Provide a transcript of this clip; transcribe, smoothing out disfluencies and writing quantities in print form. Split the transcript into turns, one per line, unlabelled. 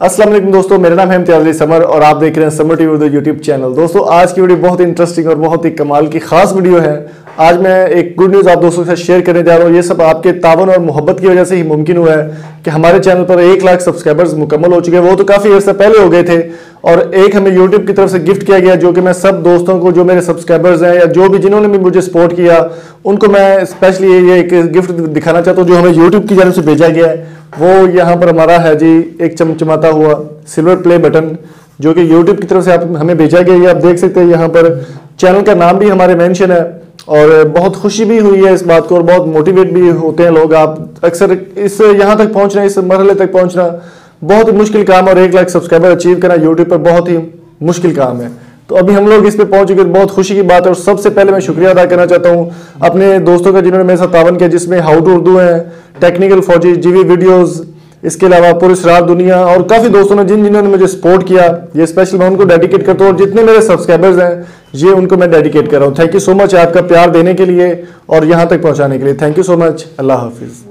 अस्सलाम वालेकुम दोस्तों, मेरा नाम है इम्तियाज़ अली समर और आप देख रहे हैं summer TV Urdu YouTube channel. दोस्तों आज की वीडियो बहुत इंटरेस्टिंग और बहुत ही कमाल की खास वीडियो है। आज मैं एक गुड न्यूज़ आप दोस्तों के साथ शेयर करने जा रहा हूँ। ये सब आपके तावन और मोहब्बत की वजह से ही मुमकिन हुआ है कि हमारे चैनल पर 1 लाख सब्सक्राइबर्स मुकम्मल हो चुके हैं। वो तो काफ़ी अर्सा पहले हो गए थे और एक हमें यूट्यूब की तरफ से गिफ्ट किया गया, जो कि मैं सब दोस्तों को, जो मेरे सब्सक्राइबर्स हैं या जो भी जिन्होंने भी मुझे सपोर्ट किया, उनको मैं स्पेशली ये एक गिफ्ट दिखाना चाहता हूँ जो हमें यूट्यूब की जानब से भेजा गया है। वो यहाँ पर हमारा है जी एक चमचमाता हुआ सिल्वर प्ले बटन, जो कि यूट्यूब की तरफ से आप हमें भेजा गया। ये आप देख सकते हैं, यहाँ पर चैनल का नाम भी हमारे मेंशन है और बहुत खुशी भी हुई है इस बात को और बहुत मोटिवेट भी होते हैं लोग। आप अक्सर इस यहाँ तक पहुँचना, इस मरहले तक पहुँचना बहुत ही मुश्किल काम और 1 लाख सब्सक्राइबर अचीव करना यूट्यूब पर बहुत ही मुश्किल काम है। तो अभी हम लोग इस पे पहुंच चुके, बहुत खुशी की बात है। और सबसे पहले मैं शुक्रिया अदा करना चाहता हूं अपने दोस्तों का जिन्होंने मेरे साथ तावन किया, जिसमें हाउ टू उर्दू है, टेक्निकल फौजी, जीवी वीडियोस, इसके अलावा पूरी सरार दुनिया और काफ़ी दोस्तों ने जिन्होंने मुझे सपोर्ट किया। ये स्पेशल मैं उनको डेडिकेट करता हूँ और जितने मेरे सब्सक्राइबर्स हैं ये उनको मैं डेडिकेट कर रहा हूँ। थैंक यू सो मच आपका प्यार देने के लिए और यहाँ तक पहुँचाने के लिए। Thank you so much. Allah हाफिज़।